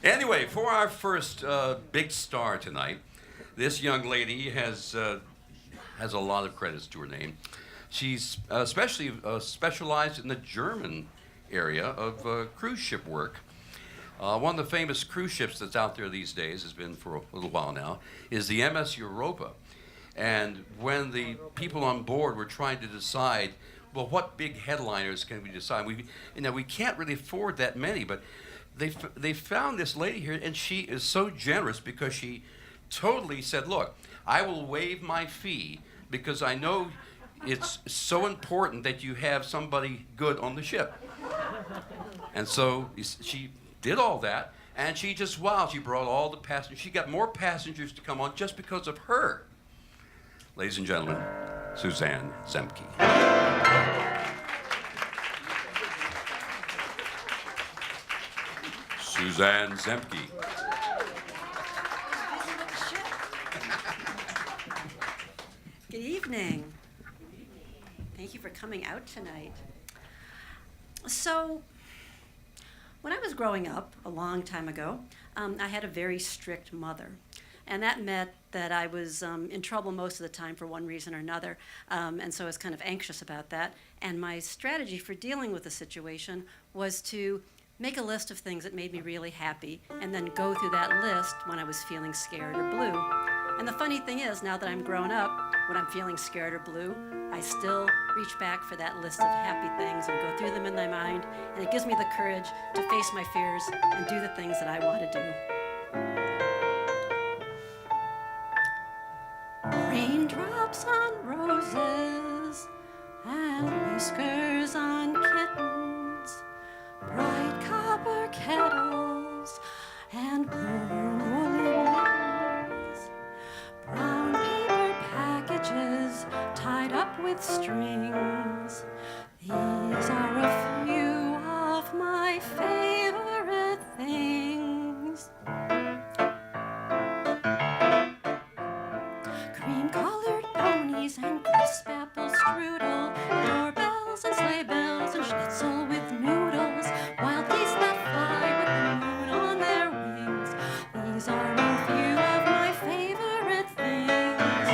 Anyway, for our first big star tonight, this young lady has a lot of credits to her name. She's especially specialized in the German area of cruise ship work. One of the famous cruise ships that's out there these days, has been for a little while now, is the MS Europa. And when the people on board were trying to decide, well, what big headliners can we decide? We can't really afford that many, but they found this lady here, and she is so generous because she totally said, look, I will waive my fee because I know it's so important that you have somebody good on the ship. And so she did all that, and she just, wow, she brought all the passengers. She got more passengers to come on just because of her. Ladies and gentlemen, Suzanne Zemke. Suzanne Zemke. Good evening. Thank you for coming out tonight. So, when I was growing up a long time ago, I had a very strict mother. And that meant that I was in trouble most of the time for one reason or another, and so I was kind of anxious about that. And my strategy for dealing with the situation was to make a list of things that made me really happy, and then go through that list when I was feeling scared or blue. And the funny thing is, now that I'm grown up, when I'm feeling scared or blue, I still reach back for that list of happy things and go through them in my mind, and it gives me the courage to face my fears and do the things that I want to do. Raindrops on roses and whiskers on kittens, bright copper kettles and blue woolly mittens, brown paper packages tied up with strings. These are a few of my favorite things. Cream-colored ponies and crisp apple strudel, doorbells and sleigh bells and schnitzel with noodles, wild geese that fly with the moon on their wings. These are a few of my favorite things.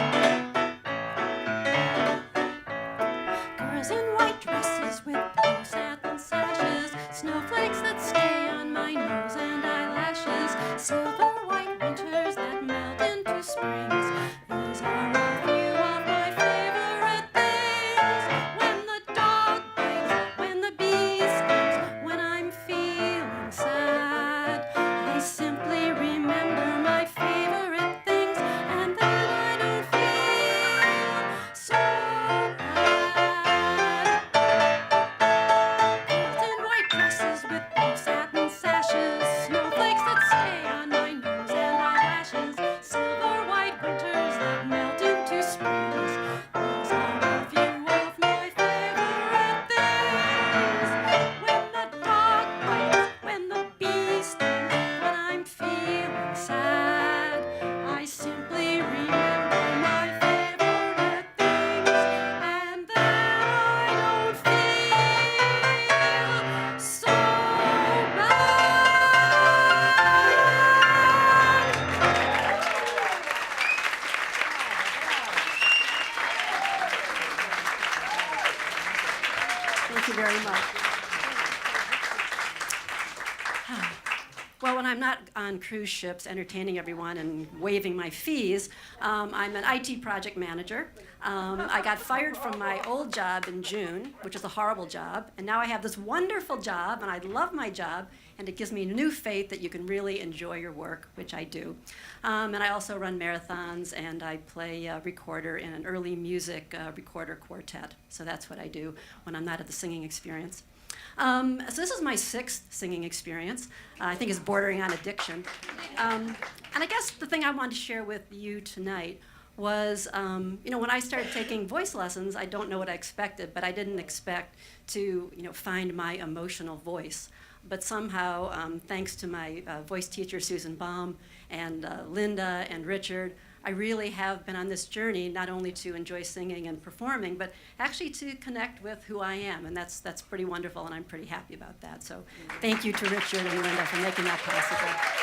Girls in white dresses with blue satin sashes, snowflakes that stay on my nose and eyelashes, silver white winters that melt into springs. These are a few of my favorite things. When the dog bites, when the bee stings, when I'm feeling sad, I simply remember my favorite things, and then I don't feel so bad. Girls in white dresses with blue satin sashes, snowflakes that stay on my nose and eyelashes, silver white winters that melt into springs. These are a few of my favorite things. When the dog bites, when the bee stings, when I'm feeling sad, I simply remember my favorite things, and then I don't feel so bad. Thank you very much. Well, when I'm not on cruise ships entertaining everyone and waiving my fees, I'm an IT project manager. I got fired from my old job in June, which is a horrible job, and now I have this wonderful job, and I love my job, and it gives me new faith that you can really enjoy your work, which I do. And I also run marathons, and I play recorder in an early music recorder quartet. So that's what I do when I'm not at the singing experience. So this is my 6th singing experience. I think it's bordering on addiction. And I guess the thing I wanted to share with you tonight was, when I started taking voice lessons, I don't know what I expected, but I didn't expect to, find my emotional voice. But somehow, thanks to my voice teacher, Susan Baum, and Linda and Richard, I really have been on this journey not only to enjoy singing and performing, but actually to connect with who I am, and that's pretty wonderful, and I'm pretty happy about that. So thank you to Richard and Linda for making that possible.